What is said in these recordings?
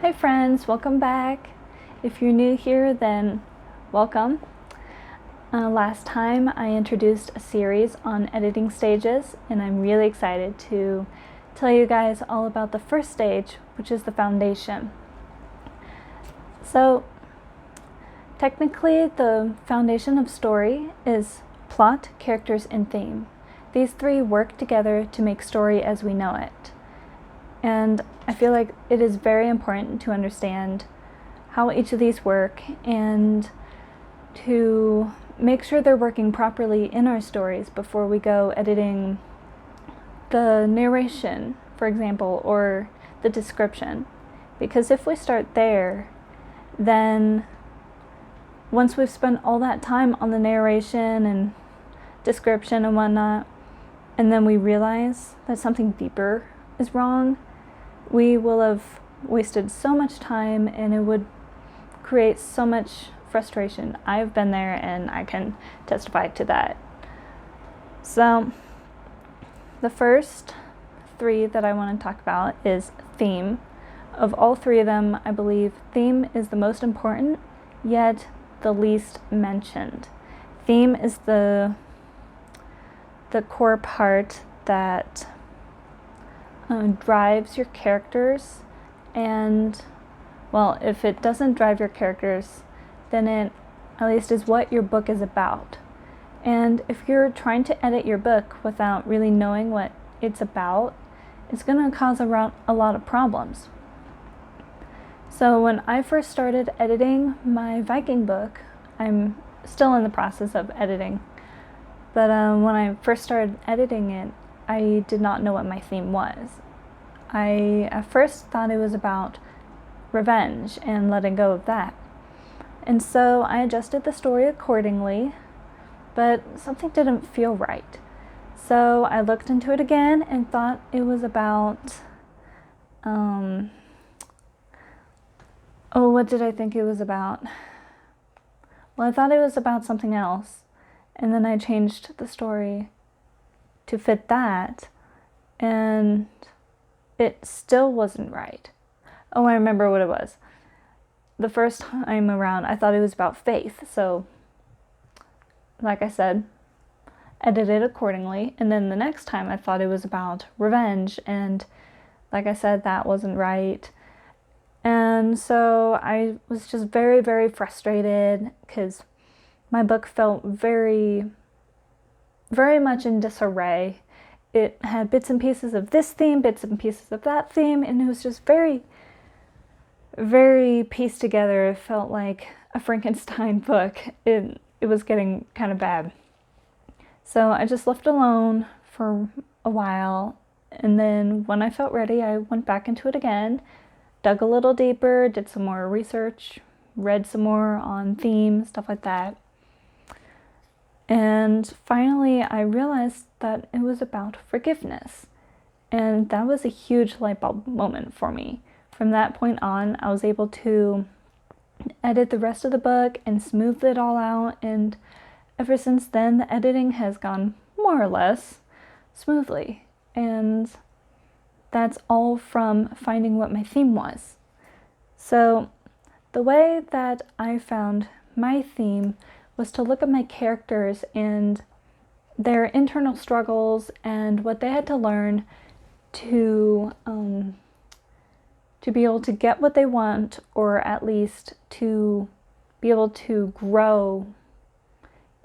Hi friends, welcome back. If you're new here, then welcome. Last time I introduced a series on editing stages, and I'm really excited to tell you guys all about the first stage, which is the foundation. So, technically, the foundation of story is plot, characters, and theme. These three work together to make story as we know it. And I feel like it is very important to understand how each of these work and to make sure they're working properly in our stories before we go editing the narration, for example, or the description. Because if we start there, then once we've spent all that time on the narration and description and whatnot, and then we realize that something deeper is wrong, we will have wasted so much time and it would create so much frustration. I've been there and I can testify to that. So, the first three that I want to talk about is theme. Of all three of them, I believe theme is the most important, yet the least mentioned. Theme is the core part that drives your characters, and well, if it doesn't drive your characters, then it at least is what your book is about. And if you're trying to edit your book without really knowing what it's about, it's going to cause a lot of problems. So when I first started editing my Viking book, I'm still in the process of editing, but when I first started editing it, I did not know what my theme was. I at first thought it was about revenge and letting go of that. And so I adjusted the story accordingly, but something didn't feel right. So I looked into it again and thought it was about, what did I think it was about? Well, I thought it was about something else, and then I changed the story to fit that, and it still wasn't right. Oh, I remember what it was. The first time around, I thought it was about faith, so like I said, edited accordingly, and then the next time I thought it was about revenge, and like I said, that wasn't right. And so I was just very, very frustrated because my book felt very, very much in disarray. It had bits and pieces of this theme, bits and pieces of that theme, and it was just very, very pieced together. It felt like a Frankenstein book. It was getting kind of bad. So I just left it alone for a while, and then when I felt ready, I went back into it again, dug a little deeper, did some more research, read some more on theme, stuff like that. And finally, I realized that it was about forgiveness. And that was a huge light bulb moment for me. From that point on, I was able to edit the rest of the book and smooth it all out. And ever since then, the editing has gone more or less smoothly. And that's all from finding what my theme was. So the way that I found my theme was to look at my characters and their internal struggles and what they had to learn to be able to get what they want, or at least to be able to grow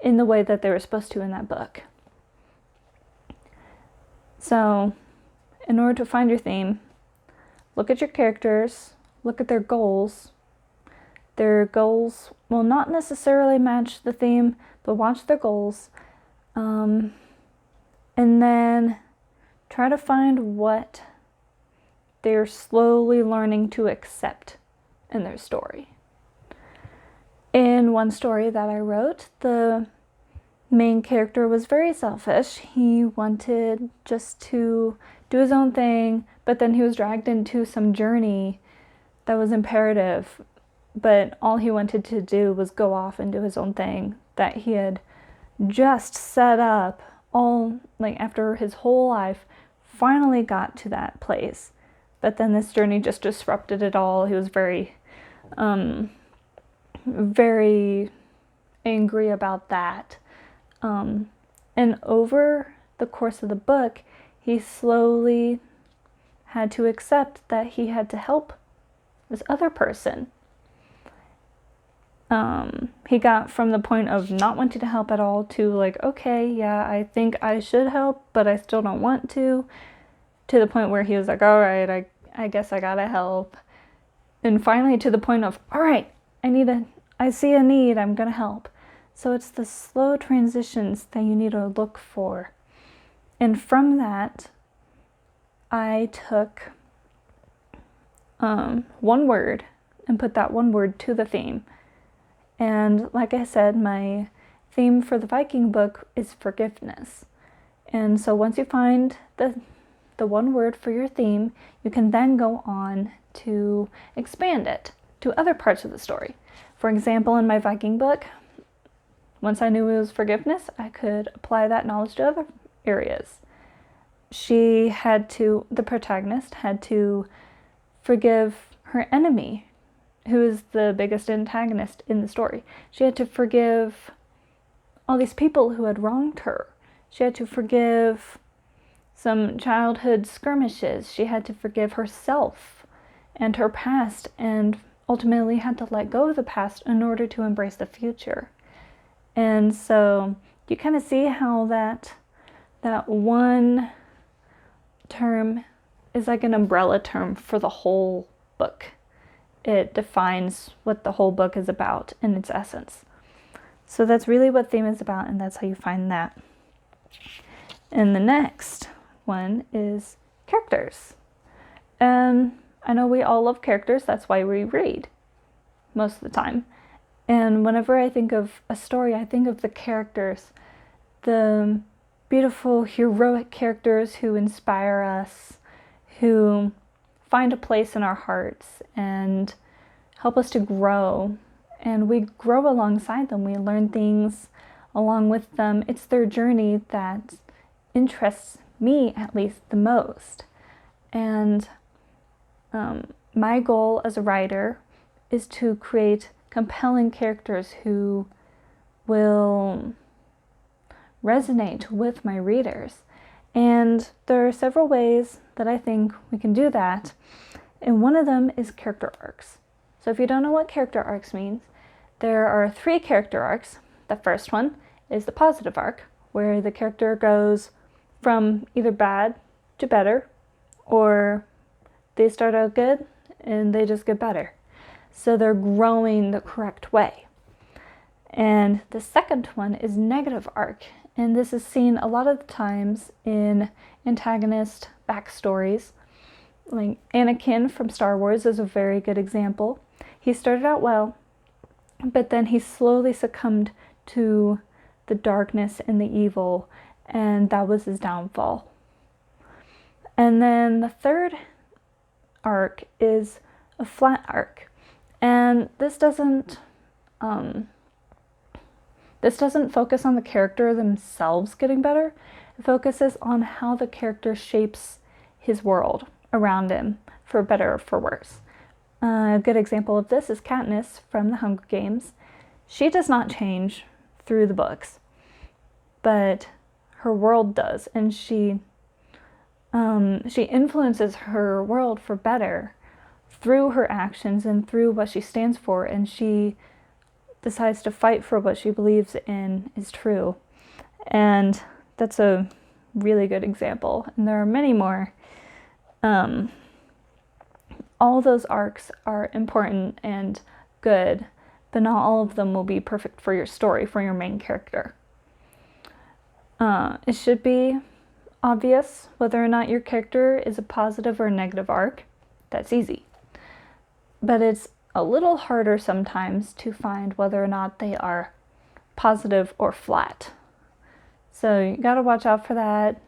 in the way that they were supposed to in that book. So, in order to find your theme, look at your characters, look at their goals. Their goals will not necessarily match the theme, but watch their goals. And then try to find what they're slowly learning to accept in their story. In one story that I wrote, the main character was very selfish. He wanted just to do his own thing, but then he was dragged into some journey that was imperative, but all he wanted to do was go off and do his own thing that he had just set up all, like, after his whole life, finally got to that place but then this journey just disrupted it all. He was very, very angry about that. And over the course of the book, he slowly had to accept that he had to help this other person. He got from the point of not wanting to help at all to like, okay, yeah, I think I should help, but I still don't want to the point where he was like, all right, I guess I gotta help. And finally to the point of, all right, I see a need, I'm gonna help. So it's the slow transitions that you need to look for. And from that, I took one word and put that one word to the theme. And like I said, my theme for the Viking book is forgiveness. And so once you find the one word for your theme, you can then go on to expand it to other parts of the story. For example, in my Viking book, once I knew it was forgiveness, I could apply that knowledge to other areas. The protagonist had to forgive her enemy, who is the biggest antagonist in the story. She had to forgive all these people who had wronged her. She had to forgive some childhood skirmishes. She had to forgive herself and her past, and ultimately had to let go of the past in order to embrace the future. And so you kind of see how that one term is like an umbrella term for the whole book. It defines what the whole book is about in its essence. So that's really what theme is about, and that's how you find that. And the next one is characters. And I know we all love characters, that's why we read most of the time. And whenever I think of a story, I think of the characters, the beautiful, heroic characters who inspire us, who find a place in our hearts and help us to grow. And we grow alongside them. We learn things along with them. It's their journey that interests me, at least, the most. And my goal as a writer is to create compelling characters who will resonate with my readers. And there are several ways that I think we can do that. And one of them is character arcs. So if you don't know what character arcs means, there are 3 character arcs. The first one is the positive arc, where the character goes from either bad to better, or they start out good and they just get better. So they're growing the correct way. And the second one is negative arc. And this is seen a lot of times in antagonist backstories. Like Anakin from Star Wars is a very good example. He started out well, but then he slowly succumbed to the darkness and the evil, and that was his downfall. And then the third arc is a flat arc. And this doesn't focus on the character themselves getting better. It focuses on how the character shapes his world around him, for better or for worse. A good example of this is Katniss from The Hunger Games. She does not change through the books, but her world does, and she influences her world for better through her actions and through what she stands for, and she decides to fight for what she believes in is true. And that's a really good example. And there are many more. All those arcs are important and good, but not all of them will be perfect for your story, for your main character. It should be obvious whether or not your character is a positive or a negative arc. That's easy. But it's a little harder sometimes to find whether or not they are positive or flat. So you gotta watch out for that.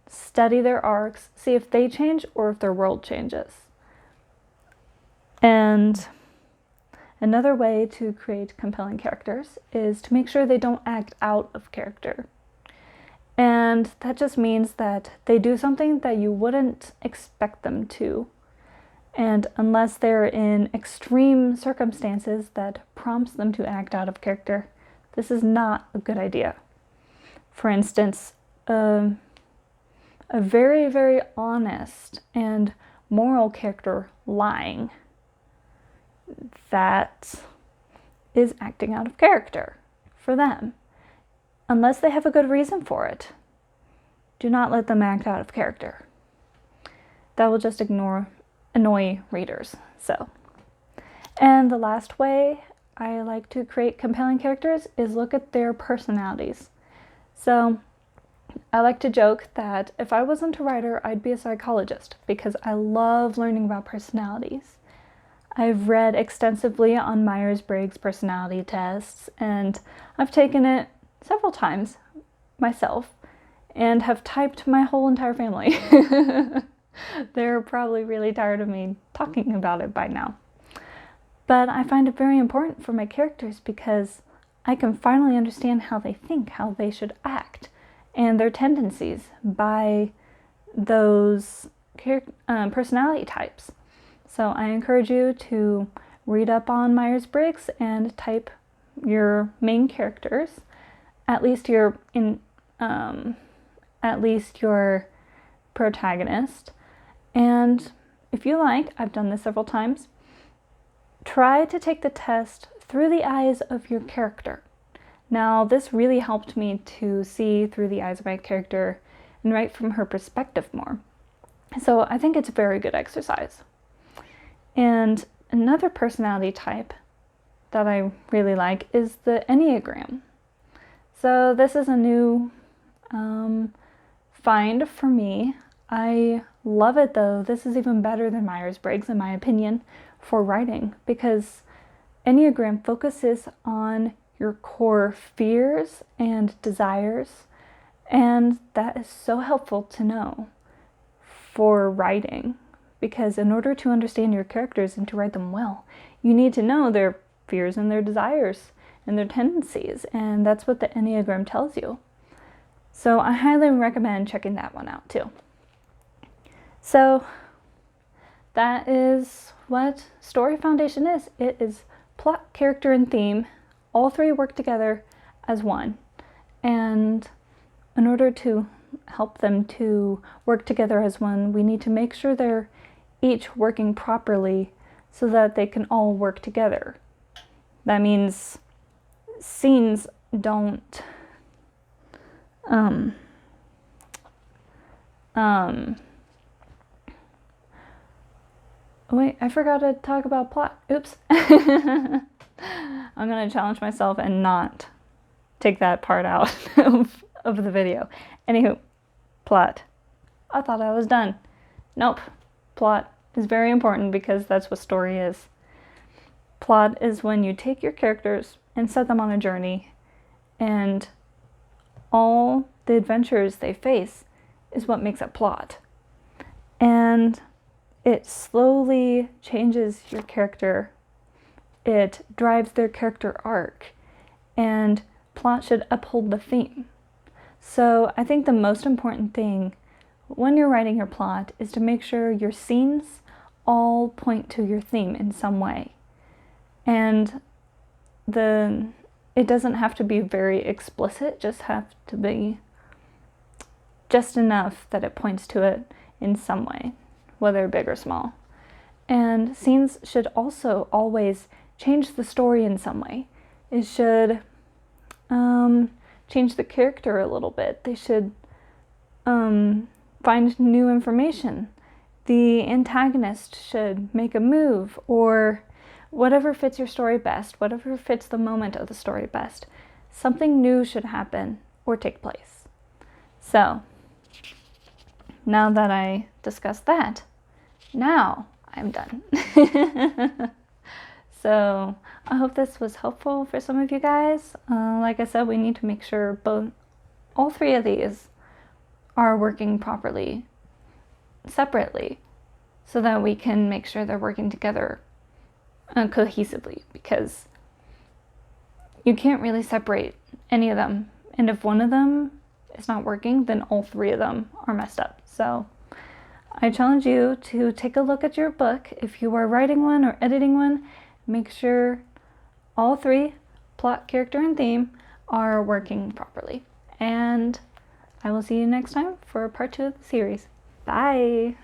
Study their arcs, see if they change or if their world changes. And another way to create compelling characters is to make sure they don't act out of character. And that just means that they do something that you wouldn't expect them to And unless they're in extreme circumstances that prompts them to act out of character, this is not a good idea. For instance, a very, very honest and moral character lying, that is acting out of character for them. Unless they have a good reason for it, do not let them act out of character. That will just annoy readers. And the last way I like to create compelling characters is look at their personalities. So I like to joke that if I wasn't a writer, I'd be a psychologist because I love learning about personalities. I've read extensively on Myers-Briggs personality tests, and I've taken it several times myself and have typed my whole entire family. They're probably really tired of me talking about it by now. But I find it very important for my characters because I can finally understand how they think, how they should act, and their tendencies by those personality types. So I encourage you to read up on Myers-Briggs and type your main characters, at least your protagonist. And if you like, I've done this several times, try to take the test through the eyes of your character. Now, this really helped me to see through the eyes of my character and write from her perspective more. So I think it's a very good exercise. And another personality type that I really like is the Enneagram. So this is a new find for me. I love it though. This is even better than Myers-Briggs in my opinion for writing because Enneagram focuses on your core fears and desires, and that is so helpful to know for writing because in order to understand your characters and to write them well, you need to know their fears and their desires and their tendencies, and that's what the Enneagram tells you. So I highly recommend checking that one out too. So that is what Story Foundation is. It is plot, character, and theme. All three work together as one. And in order to help them to work together as one, we need to make sure they're each working properly so that they can all work together. That means scenes don't wait, I forgot to talk about plot. Oops. I'm gonna challenge myself and not take that part out of the video. Anywho, plot. I thought I was done. Nope. Plot is very important because that's what story is. Plot is when you take your characters and set them on a journey, and all the adventures they face is what makes a plot. And it slowly changes your character. It drives their character arc, and plot should uphold the theme. So I think the most important thing when you're writing your plot is to make sure your scenes all point to your theme in some way. And it doesn't have to be very explicit, just have to be just enough that it points to it in some way, whether big or small. And scenes should also always change the story in some way. It should change the character a little bit. They should find new information. The antagonist should make a move, or whatever fits your story best, whatever fits the moment of the story best. Something new should happen or take place. So, now that I discussed that, now I'm done. So, I hope this was helpful for some of you guys. Like I said, we need to make sure all three of these are working properly, separately, so that we can make sure they're working together cohesively, because you can't really separate any of them. And if one of them is not working, then all three of them are messed up. So I challenge you to take a look at your book. If you are writing one or editing one, make sure all three, plot, character, and theme, are working properly. And I will see you next time for part 2 of the series. Bye!